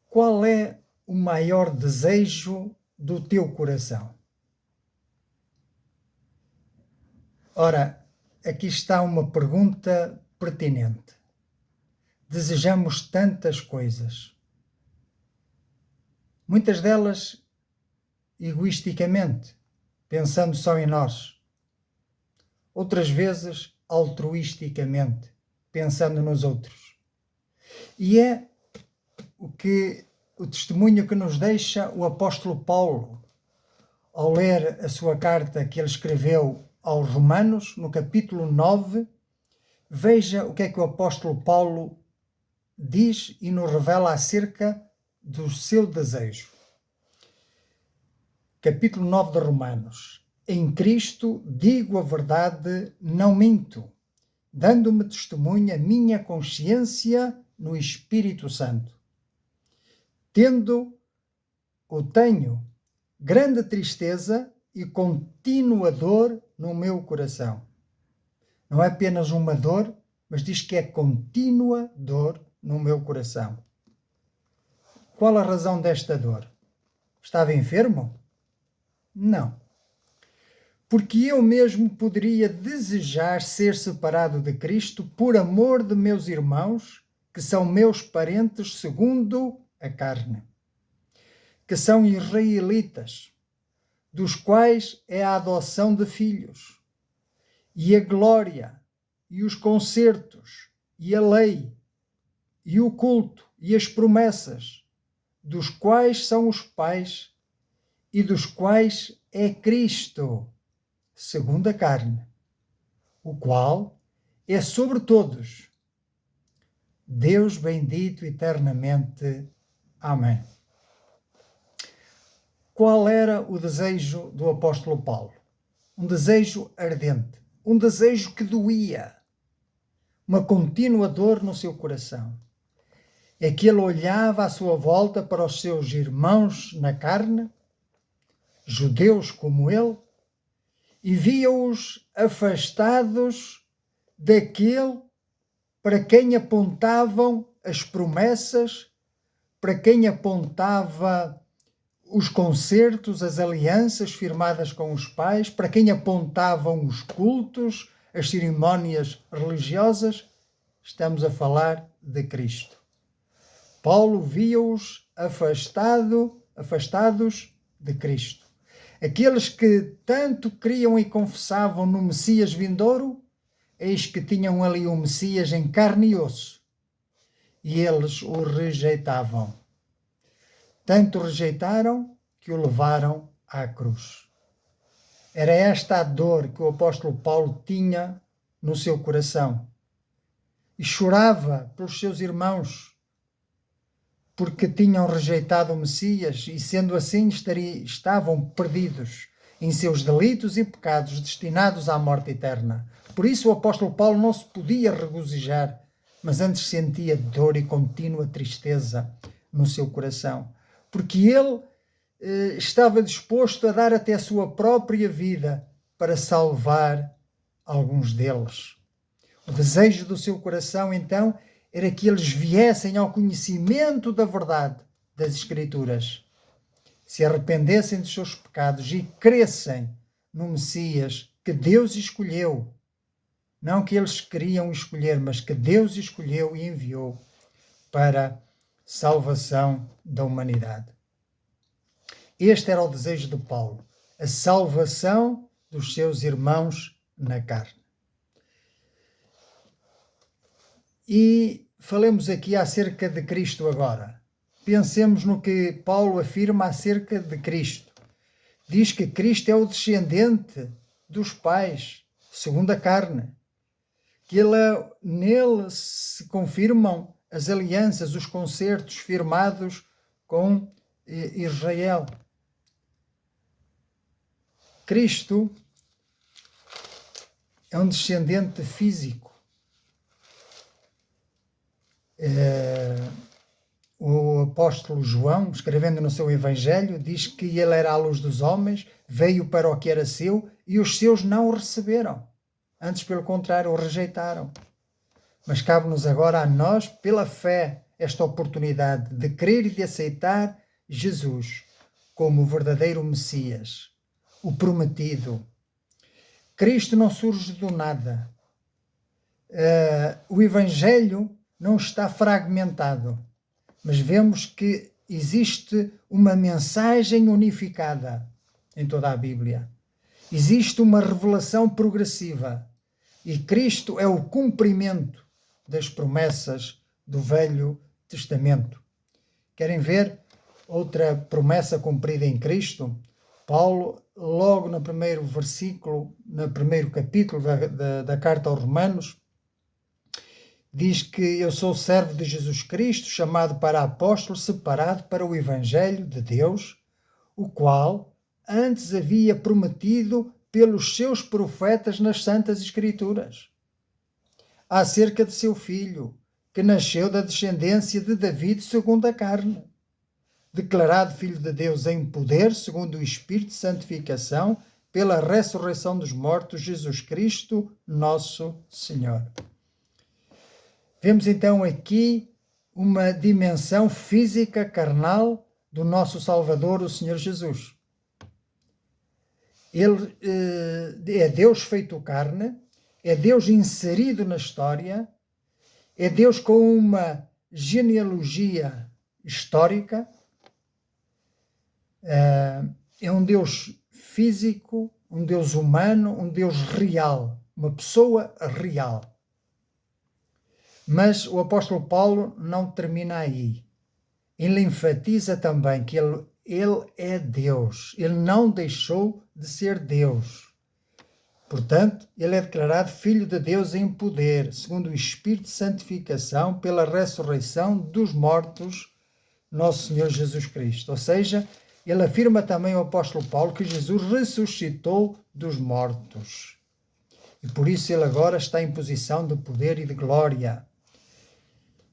Qual é o maior desejo do teu coração? Ora, aqui está uma pergunta pertinente. Desejamos tantas coisas, muitas delas egoisticamente, pensando só em nós, outras vezes altruisticamente, pensando nos outros. E é o testemunho que nos deixa o apóstolo Paulo ao ler a sua carta que ele escreveu aos Romanos, no capítulo 9. Veja o que é que o apóstolo Paulo diz e nos revela acerca do seu desejo. Capítulo 9 de Romanos. Em Cristo digo a verdade, não minto, dando-me testemunha minha consciência no Espírito Santo. Tenho grande tristeza e contínua dor no meu coração. Não é apenas uma dor, mas diz que é contínua dor no meu coração. Qual a razão desta dor? Estava enfermo? Não. Porque eu mesmo poderia desejar ser separado de Cristo por amor de meus irmãos, que são meus parentes segundo a carne, que são israelitas, dos quais é a adoção de filhos, e a glória, e os concertos, e a lei, e o culto, e as promessas, dos quais são os pais, e dos quais é Cristo, segundo a carne, o qual é sobre todos, Deus bendito eternamente. Amém. Qual era o desejo do apóstolo Paulo? Um desejo ardente, um desejo que doía, uma contínua dor no seu coração. É que ele olhava à sua volta para os seus irmãos na carne, judeus como ele, e via-os afastados daquele para quem apontavam as promessas, para quem apontava os concertos, as alianças firmadas com os pais, para quem apontavam os cultos, as cerimónias religiosas. Estamos a falar de Cristo. Paulo via-os afastados de Cristo. Aqueles que tanto criam e confessavam no Messias vindouro, eis que tinham ali o Messias em carne e osso, e eles o rejeitavam. Tanto rejeitaram que o levaram à cruz. Era esta a dor que o apóstolo Paulo tinha no seu coração. E chorava pelos seus irmãos, porque tinham rejeitado o Messias e, sendo assim, estavam perdidos em seus delitos e pecados, destinados à morte eterna. Por isso o apóstolo Paulo não se podia regozijar, mas antes sentia dor e contínua tristeza no seu coração, porque ele estava disposto a dar até a sua própria vida para salvar alguns deles. O desejo do seu coração, então, era que eles viessem ao conhecimento da verdade das Escrituras, se arrependessem dos seus pecados e crescem no Messias que Deus escolheu. Não que eles queriam escolher, mas que Deus escolheu e enviou para salvação da humanidade. Este era o desejo de Paulo, a salvação dos seus irmãos na carne. E falemos aqui acerca de Cristo agora. Pensemos no que Paulo afirma acerca de Cristo. Diz que Cristo é o descendente dos pais, segundo a carne. Que nele se confirmam as alianças, os concertos firmados com Israel. Cristo é um descendente físico. O apóstolo João, escrevendo no seu Evangelho, diz que ele era a luz dos homens, veio para o que era seu e os seus não o receberam. Antes, pelo contrário, o rejeitaram. Mas cabe-nos agora a nós, pela fé esta oportunidade de crer e de aceitar Jesus como o verdadeiro Messias, o prometido. Cristo não surge do nada. O Evangelho não está fragmentado, mas vemos que existe uma mensagem unificada em toda a Bíblia. Existe uma revelação progressiva e Cristo é o cumprimento das promessas do Velho Testamento. Querem ver outra promessa cumprida em Cristo? Paulo, logo no primeiro versículo, no primeiro capítulo da carta aos Romanos, diz que eu sou servo de Jesus Cristo, chamado para apóstolo, separado para o Evangelho de Deus, o qual antes havia prometido pelos seus profetas nas Santas Escrituras, acerca de seu filho, que nasceu da descendência de David segundo a carne, declarado Filho de Deus em poder, segundo o Espírito de santificação, pela ressurreição dos mortos, Jesus Cristo, nosso Senhor. Vemos então aqui uma dimensão física, carnal, do nosso Salvador, o Senhor Jesus. Ele é Deus feito carne, é Deus inserido na história, é Deus com uma genealogia histórica, é um Deus físico, um Deus humano, um Deus real, uma pessoa real. Mas o apóstolo Paulo não termina aí. Ele enfatiza também que ele é Deus. Ele não deixou de ser Deus. Portanto, ele é declarado Filho de Deus em poder, segundo o Espírito de santificação, pela ressurreição dos mortos, nosso Senhor Jesus Cristo. Ou seja, ele afirma também o apóstolo Paulo que Jesus ressuscitou dos mortos. E por isso ele agora está em posição de poder e de glória.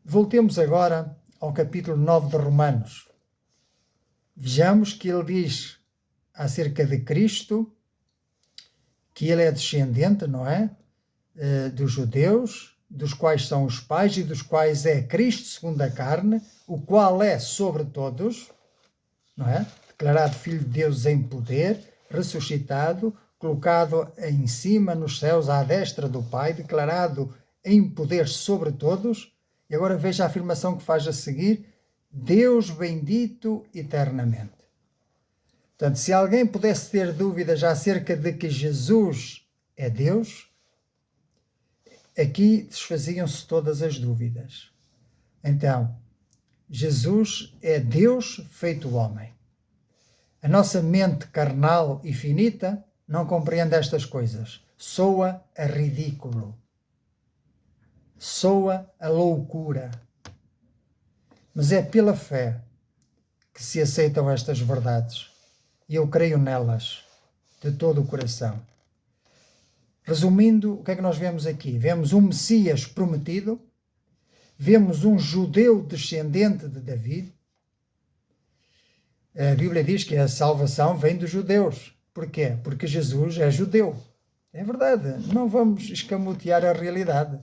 Voltemos agora ao capítulo 9 de Romanos. Vejamos que ele diz acerca de Cristo que ele é descendente, não é? Dos judeus, dos quais são os pais e dos quais é Cristo segundo a carne, o qual é sobre todos, não é? Declarado Filho de Deus em poder, ressuscitado, colocado em cima nos céus à destra do Pai, declarado em poder sobre todos. E agora veja a afirmação que faz a seguir: Deus bendito eternamente. Portanto, se alguém pudesse ter dúvidas acerca de que Jesus é Deus, aqui desfaziam-se todas as dúvidas. Então, Jesus é Deus feito homem. A nossa mente carnal e finita não compreende estas coisas. Soa a ridículo. Soa a loucura. Mas é pela fé que se aceitam estas verdades. E eu creio nelas de todo o coração. Resumindo, o que é que nós vemos aqui? Vemos um Messias prometido, vemos um judeu descendente de David. A Bíblia diz que a salvação vem dos judeus. Porquê? Porque Jesus é judeu. É verdade, não vamos escamotear a realidade.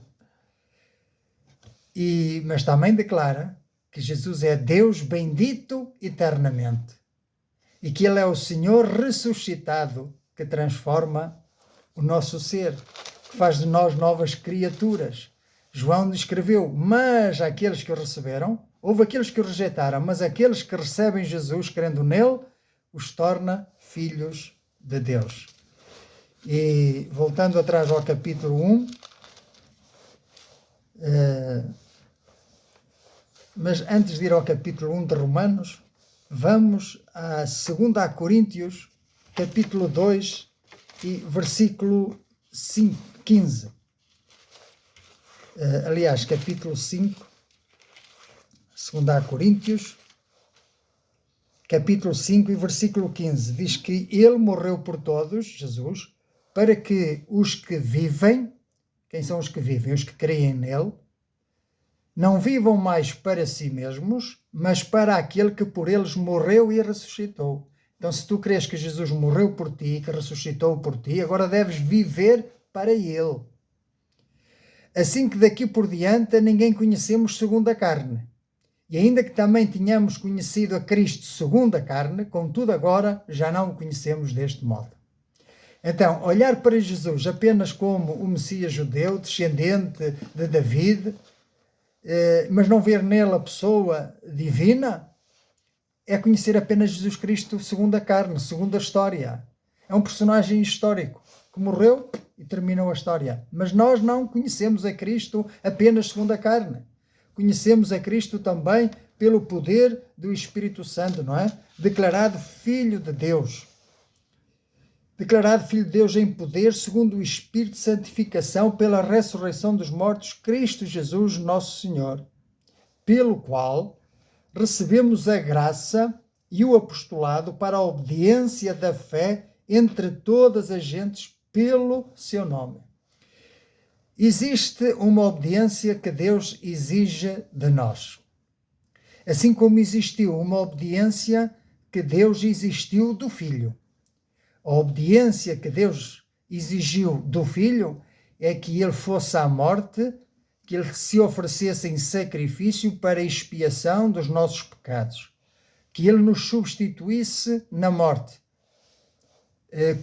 Mas também declara que Jesus é Deus bendito eternamente e que Ele é o Senhor ressuscitado que transforma o nosso ser, que faz de nós novas criaturas. João descreveu: mas aqueles que o receberam, houve aqueles que o rejeitaram, mas aqueles que recebem Jesus, crendo nele, os torna filhos de Deus. E voltando atrás ao capítulo 1, mas antes de ir ao capítulo 1 de Romanos, vamos a 2 Coríntios, capítulo 2 e versículo 15. Aliás, capítulo 5, 2 Coríntios, capítulo 5 e versículo 15. Diz que ele morreu por todos, Jesus, para que os que vivem, quem são os que vivem? Os que creem nele, não vivam mais para si mesmos, mas para aquele que por eles morreu e ressuscitou. Então, se tu crês que Jesus morreu por ti, que ressuscitou por ti, agora deves viver para ele. Assim que daqui por diante ninguém conhecemos segundo a carne. E ainda que também tenhamos conhecido a Cristo segundo a carne, contudo agora já não o conhecemos deste modo. Então, olhar para Jesus apenas como o Messias judeu, descendente de David, mas não ver nele a pessoa divina, é conhecer apenas Jesus Cristo segundo a carne, segundo a história. É um personagem histórico que morreu e terminou a história. Mas nós não conhecemos a Cristo apenas segundo a carne. Conhecemos a Cristo também pelo poder do Espírito Santo, não é? Declarado Filho de Deus. Declarado Filho de Deus em poder, segundo o Espírito de santificação, pela ressurreição dos mortos, Cristo Jesus, nosso Senhor, pelo qual recebemos a graça e o apostolado para a obediência da fé entre todas as gentes pelo seu nome. Existe uma obediência que Deus exige de nós. Assim como existiu uma obediência que Deus existiu do Filho. A obediência que Deus exigiu do Filho é que ele fosse à morte, que ele se oferecesse em sacrifício para a expiação dos nossos pecados, que ele nos substituísse na morte,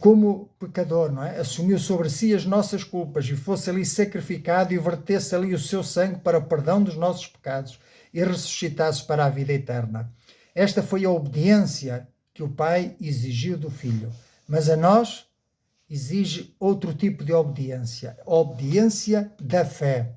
como pecador, não é? Assumiu sobre si as nossas culpas e fosse ali sacrificado e vertesse ali o seu sangue para o perdão dos nossos pecados e ressuscitasse para a vida eterna. Esta foi a obediência que o Pai exigiu do Filho. Mas a nós exige outro tipo de obediência, a obediência da fé.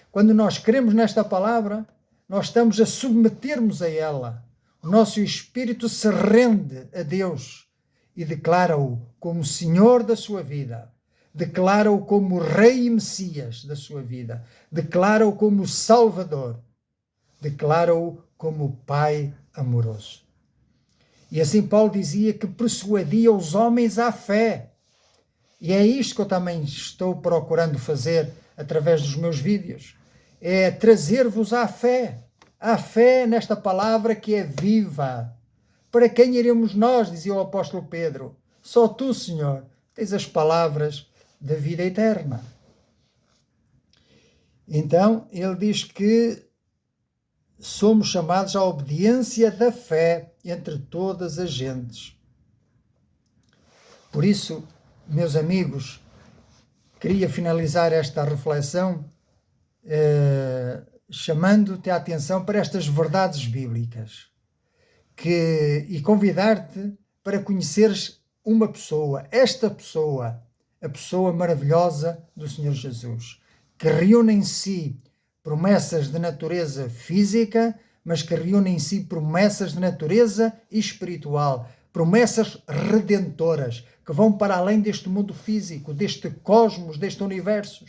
Quando nós cremos nesta palavra, nós estamos a submetermos a ela. O nosso espírito se rende a Deus e declara-o como Senhor da sua vida, declara-o como Rei e Messias da sua vida, declara-o como Salvador, declara-o como Pai amoroso. E assim Paulo dizia que persuadia os homens à fé. E é isto que eu também estou procurando fazer através dos meus vídeos. É trazer-vos à fé nesta palavra que é viva. Para quem iremos nós, dizia o apóstolo Pedro? Só tu, Senhor, tens as palavras da vida eterna. Então, ele diz que somos chamados à obediência da fé entre todas as gentes. Por isso, meus amigos, queria finalizar esta reflexão chamando-te a atenção para estas verdades bíblicas e convidar-te para conheceres uma pessoa, esta pessoa, a pessoa maravilhosa do Senhor Jesus, que reúne em si promessas de natureza física, mas que reúne em si promessas de natureza espiritual, promessas redentoras, que vão para além deste mundo físico, deste cosmos, deste universo,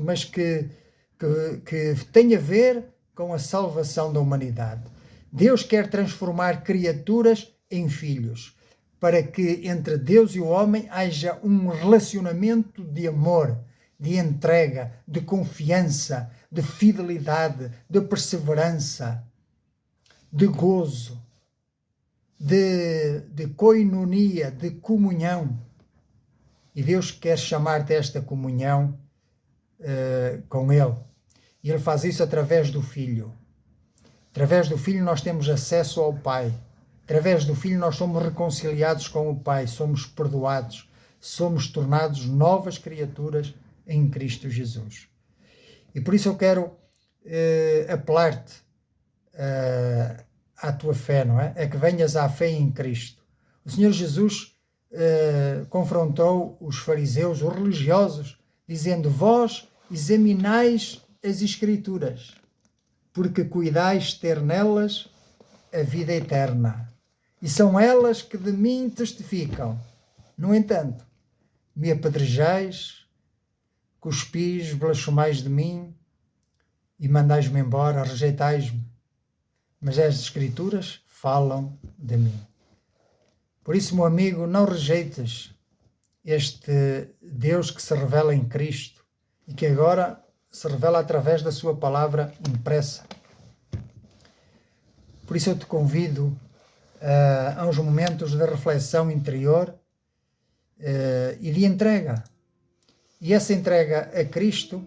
mas que tem a ver com a salvação da humanidade. Deus quer transformar criaturas em filhos, para que entre Deus e o homem haja um relacionamento de amor, de entrega, de confiança, de fidelidade, de perseverança, de gozo, de coinonia, de comunhão. E Deus quer chamar-te a esta comunhão com Ele. E Ele faz isso através do Filho. Através do Filho nós temos acesso ao Pai. Através do Filho nós somos reconciliados com o Pai, somos perdoados, somos tornados novas criaturas em Cristo Jesus. E por isso eu quero apelar-te à tua fé, não é? A que venhas à fé em Cristo. O Senhor Jesus confrontou os fariseus, os religiosos, dizendo: vós examinais as Escrituras, porque cuidais ter nelas a vida eterna. E são elas que de mim testificam. No entanto, me apedrejais, cuspis, blasfemais de mim e mandais-me embora, rejeitais-me. Mas as Escrituras falam de mim. Por isso, meu amigo, não rejeites este Deus que se revela em Cristo e que agora se revela através da sua palavra impressa. Por isso eu te convido a uns momentos de reflexão interior e de entrega. E essa entrega a Cristo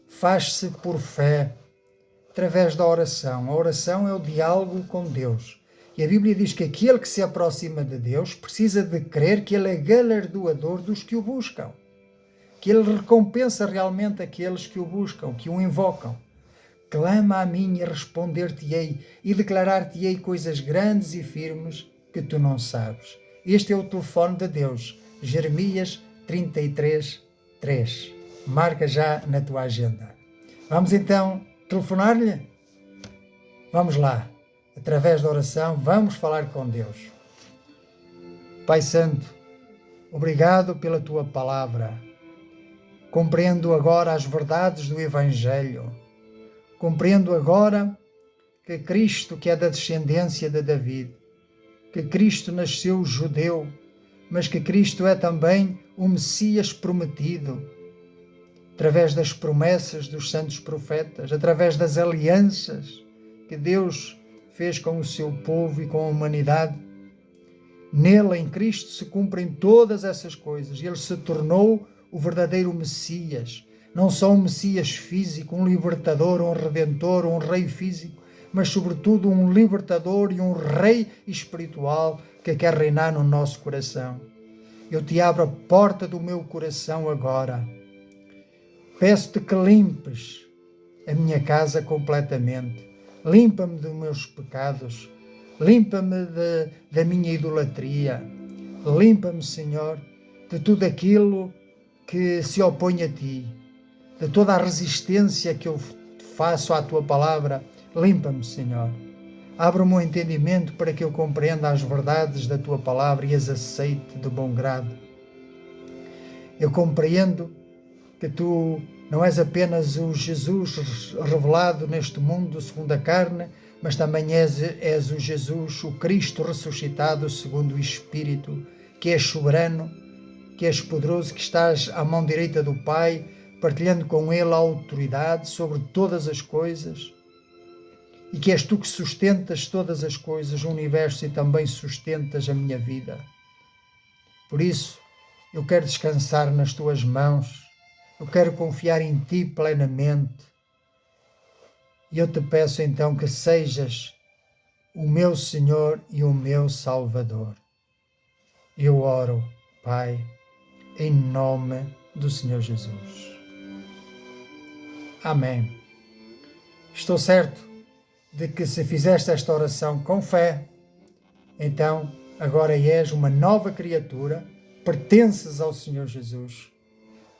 faz-se por fé, através da oração. A oração é o diálogo com Deus. E a Bíblia diz que aquele que se aproxima de Deus precisa de crer que Ele é galardoador dos que o buscam, que Ele recompensa realmente aqueles que o buscam, que o invocam. Clama a mim e responder-te-ei e declarar-te-ei coisas grandes e firmes que tu não sabes. Este é o telefone de Deus, Jeremias 33:3. Marca já na tua agenda. Vamos então telefonar-lhe? Vamos lá. Através da oração, vamos falar com Deus. Pai Santo, obrigado pela tua palavra. Compreendo agora as verdades do Evangelho. Compreendo agora que Cristo, que é da descendência de David, que Cristo nasceu judeu, mas que Cristo é também o Messias prometido, através das promessas dos santos profetas, através das alianças que Deus fez com o seu povo e com a humanidade. Nele, em Cristo, se cumprem todas essas coisas. Ele se tornou o verdadeiro Messias, não só um Messias físico, um libertador, um redentor, um rei físico, mas sobretudo um libertador e um rei espiritual que quer reinar no nosso coração. Eu te abro a porta do meu coração agora. Peço-te que limpes a minha casa completamente. Limpa-me dos meus pecados, limpa-me da minha idolatria, limpa-me, Senhor, de tudo aquilo que se opõe a Ti, de toda a resistência que eu faço à Tua palavra. Limpa-me, Senhor. Abre o meu entendimento para que eu compreenda as verdades da Tua palavra e as aceite de bom grado. Eu compreendo que Tu não és apenas o Jesus revelado neste mundo segundo a carne, mas também és o Jesus, o Cristo ressuscitado segundo o Espírito, que és soberano, que és poderoso, que estás à mão direita do Pai, partilhando com Ele a autoridade sobre todas as coisas, e que és Tu que sustentas todas as coisas, o universo, e também sustentas a minha vida. Por isso, eu quero descansar nas Tuas mãos. Eu quero confiar em Ti plenamente. E eu te peço então que sejas o meu Senhor e o meu Salvador. Eu oro, Pai, em nome do Senhor Jesus. Amém. Estou certo de que se fizeste esta oração com fé, então agora és uma nova criatura, pertences ao Senhor Jesus.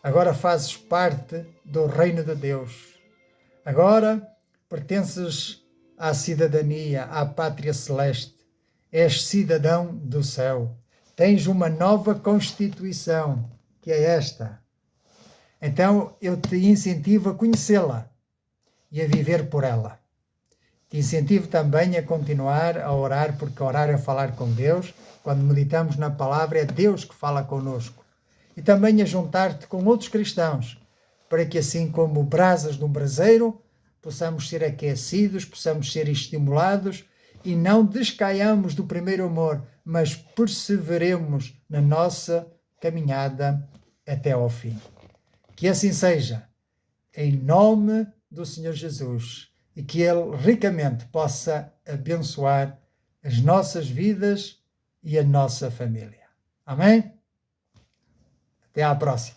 Agora fazes parte do reino de Deus. Agora pertences à cidadania, à pátria celeste. És cidadão do céu. Tens uma nova constituição, que é esta. Então eu te incentivo a conhecê-la e a viver por ela. Te incentivo também a continuar a orar, porque orar é falar com Deus. Quando meditamos na palavra, é Deus que fala conosco. E também a juntar-te com outros cristãos, para que assim como brasas num braseiro, possamos ser aquecidos, possamos ser estimulados e não descaiamos do primeiro amor, mas perseveremos na nossa caminhada até ao fim. Que assim seja, em nome do Senhor Jesus, e que Ele ricamente possa abençoar as nossas vidas e a nossa família. Amém? Até à próxima.